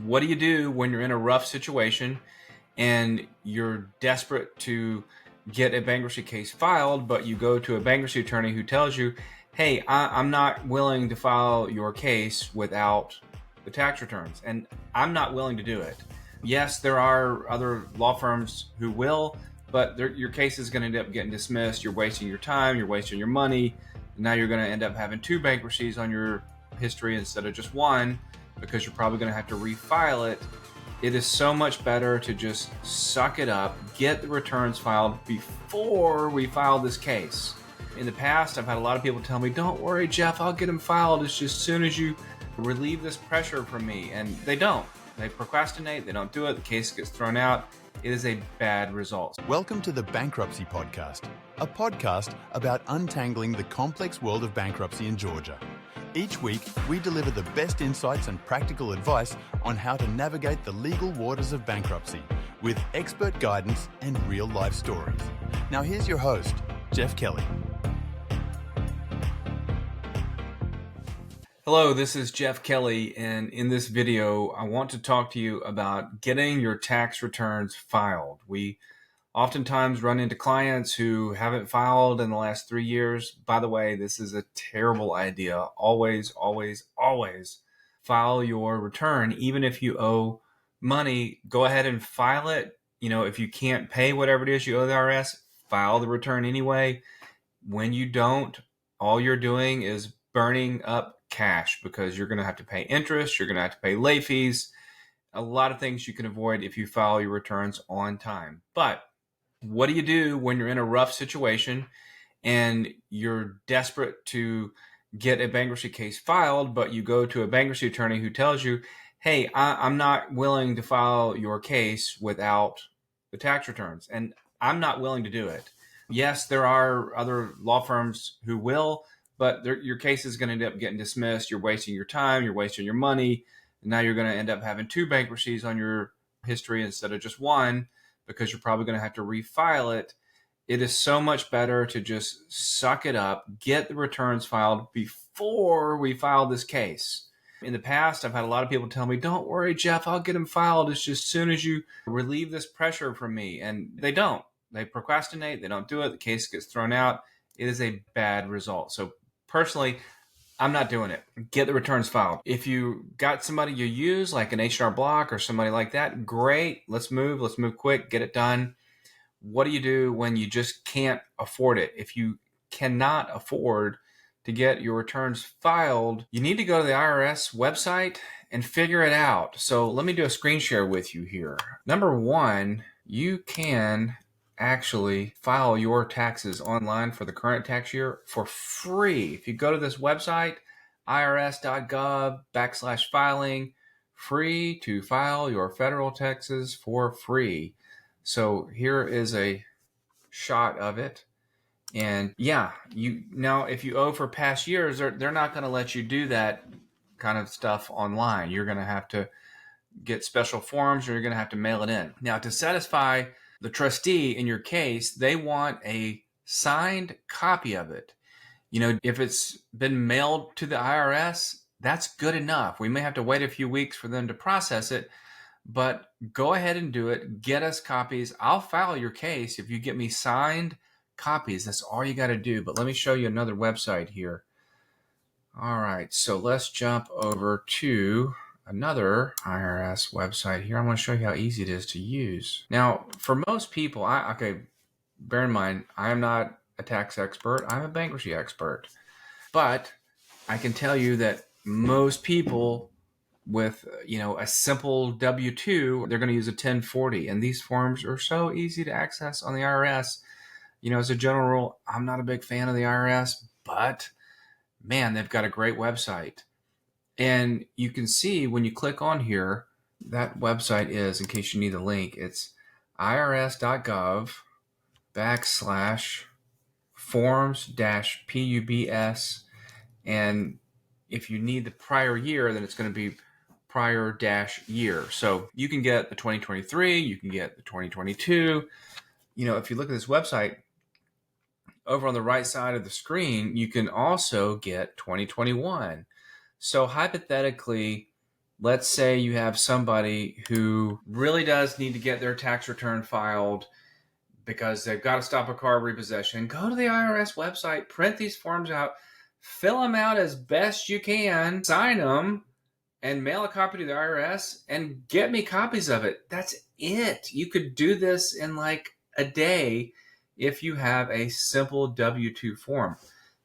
What do you do when you're in a rough situation and you're desperate to get a bankruptcy case filed, but you go to a bankruptcy attorney who tells you, hey, I'm not willing to file your case without the tax returns, and I'm not willing to do it. Yes, there are other law firms who will, but your case is going to end up getting dismissed. You're wasting your time, you're wasting your money. Now you're going to end up having 2 bankruptcies on your history instead of just 1, because you're probably going to have to refile it. It is so much better to just suck it up, get the returns filed before we file this case. In the past, I've had a lot of people tell me, don't worry, Jeff, I'll get them filed. It's just as soon as you relieve this pressure from me. And they don't. They procrastinate. They don't do it. The case gets thrown out. It is a bad result. Welcome to the Bankruptcy Podcast, a podcast about untangling the complex world of bankruptcy in Georgia. Each week, we deliver the best insights and practical advice on how to navigate the legal waters of bankruptcy with expert guidance and real-life stories. Now here's your host, Jeff Kelly. Hello, this is Jeff Kelly, and in this video, I want to talk to you about getting your tax returns filed. We oftentimes run into clients who haven't filed in the last 3 years. By the way, this is a terrible idea. Always, always, always file your return. Even if you owe money, go ahead and file it. If you can't pay whatever it is you owe the IRS, file the return anyway. When you don't, all you're doing is burning up cash, because you're going to have to pay interest, you're going to have to pay late fees, a lot of things you can avoid if you file your returns on time. But what do you do when you're in a rough situation and you're desperate to get a bankruptcy case filed, but you go to a bankruptcy attorney who tells you, hey, I'm not willing to file your case without the tax returns, and I'm not willing to do it. Yes, there are other law firms who will, but your case is going to end up getting dismissed. You're wasting your time, you're wasting your money. And now you're going to end up having 2 bankruptcies on your history instead of just 1, because you're probably going to have to refile it. It is so much better to just suck it up, get the returns filed before we file this case. In the past, I've had a lot of people tell me, don't worry, Jeff, I'll get them filed. It's just as soon as you relieve this pressure from me. And they don't. They procrastinate. They don't do it. The case gets thrown out. It is a bad result. So personally, I'm not doing it. Get the returns filed. If you got somebody you use, like an H&R Block or somebody like that, great. Let's move quick, get it done. What do you do when you just can't afford it? If you cannot afford to get your returns filed, you need to go to the IRS website and figure it out. So let me do a screen share with you here. Number 1, you can actually file your taxes online for the current tax year for free. If you go to this website, irs.gov/filing, free to file your federal taxes for free. So here is a shot of it. And yeah, if you owe for past years, they're not going to let you do that kind of stuff online. You're going to have to get special forms, or you're going to have to mail it in. Now, to satisfy the trustee in your case, they want a signed copy of it. If it's been mailed to the IRS, that's good enough. We may have to wait a few weeks for them to process it, but go ahead and do it. Get us copies. I'll file your case if you get me signed copies. That's all you got to do. But let me show you another website here. All right, so let's jump over to another IRS website here. I'm going to show you how easy it is to use. Now, for most people, bear in mind, I am not a tax expert. I'm a bankruptcy expert. But I can tell you that most people with, a simple W-2, they're going to use a 1040. And these forms are so easy to access on the IRS. As a general rule, I'm not a big fan of the IRS, but man, they've got a great website. And you can see when you click on here, that website is, in case you need the link, it's irs.gov/forms-pubs. And if you need the prior year, then it's going to be prior-year. So you can get the 2023, you can get the 2022. If you look at this website, over on the right side of the screen, you can also get 2021. So hypothetically, Let's say you have somebody who really does need to get their tax return filed because they've got to stop a car repossession. Go to the IRS website, print these forms out, fill them out as best you can, sign them, and mail a copy to the IRS and get me copies of it. That's it. You could do this in like a day if you have a simple W-2 form.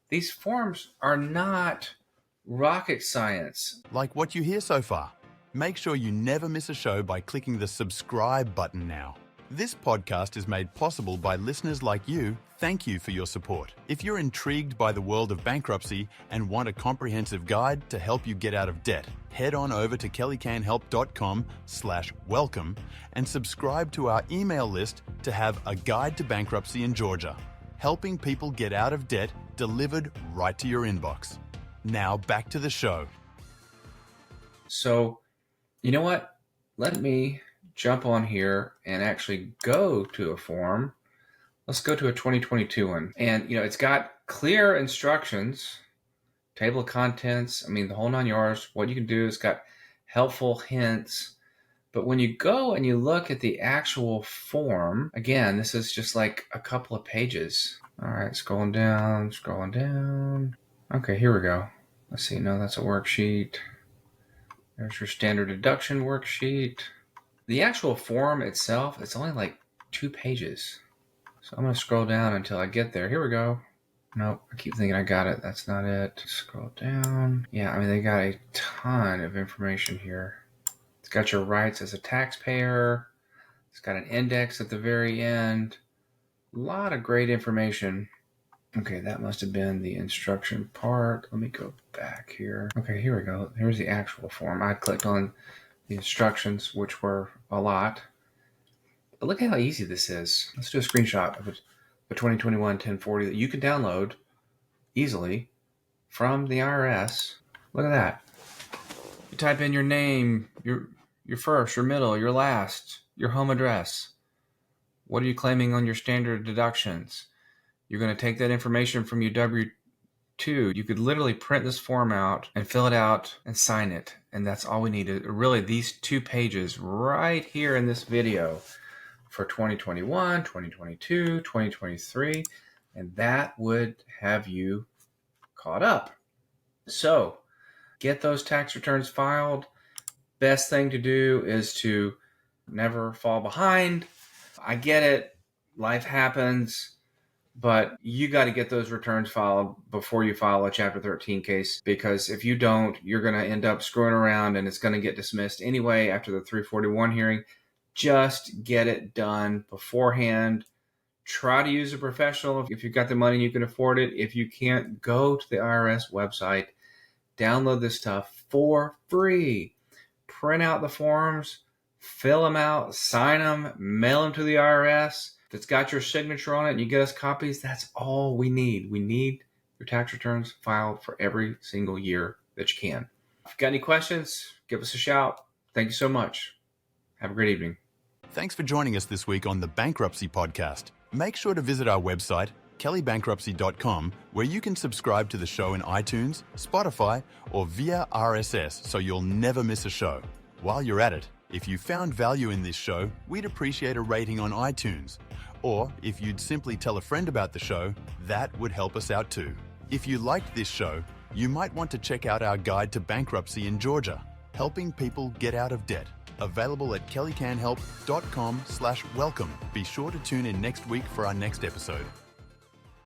These forms are not rocket science. Like what you hear so far. Make sure you never miss a show by clicking the subscribe button now. This podcast is made possible by listeners like you. Thank you for your support. If you're intrigued by the world of bankruptcy and want a comprehensive guide to help you get out of debt, head on over to kellycanhelp.com/welcome and subscribe to our email list to have a guide to bankruptcy in Georgia, helping people get out of debt delivered right to your inbox. Now back to the show. So, you know what? Let me jump on here and actually go to a form. Let's go to a 2022 one. And, it's got clear instructions, table of contents, the whole 9 yards, what you can do. It's got helpful hints. But when you go and you look at the actual form, again, this is just like a couple of pages. All right, scrolling down. Okay, here we go. Let's see. No, that's a worksheet. There's your standard deduction worksheet. The actual form itself, it's only like 2 pages. So I'm going to scroll down until I get there. Here we go. Nope, I keep thinking I got it. That's not it. Scroll down. Yeah, they got a ton of information here. It's got your rights as a taxpayer. It's got an index at the very end. A lot of great information. Okay, that must have been the instruction part. Let me go back here. Okay, here we go. Here's the actual form. I clicked on the instructions, which were a lot. But look at how easy this is. Let's do a screenshot of a 2021 1040 that you can download easily from the IRS. Look at that. You type in your name, your first, your middle, your last, your home address. What are you claiming on your standard deductions? You're going to take that information from your W-2. You could literally print this form out and fill it out and sign it. And that's all we need. Really, these 2 pages right here in this video for 2021, 2022, 2023. And that would have you caught up. So get those tax returns filed. Best thing to do is to never fall behind. I get it. Life happens. But you got to get those returns filed before you file a Chapter 13 case, because if you don't, you're going to end up screwing around and it's going to get dismissed anyway after the 341 hearing. Just get it done beforehand. Try to use a professional if you've got the money and you can afford it. If you can't, go to the IRS website, download this stuff for free. Print out the forms, fill them out, sign them, mail them to the IRS. If it's got your signature on it and you get us copies, that's all we need. We need your tax returns filed for every single year that you can. If you've got any questions, give us a shout. Thank you so much. Have a great evening. Thanks for joining us this week on the Bankruptcy Podcast. Make sure to visit our website, kellybankruptcy.com, where you can subscribe to the show in iTunes, Spotify, or via RSS so you'll never miss a show. While you're at it, if you found value in this show, we'd appreciate a rating on iTunes. Or if you'd simply tell a friend about the show, that would help us out too. If you liked this show, you might want to check out our guide to bankruptcy in Georgia, helping people get out of debt. Available at kellycanhelp.com/welcome. Be sure to tune in next week for our next episode.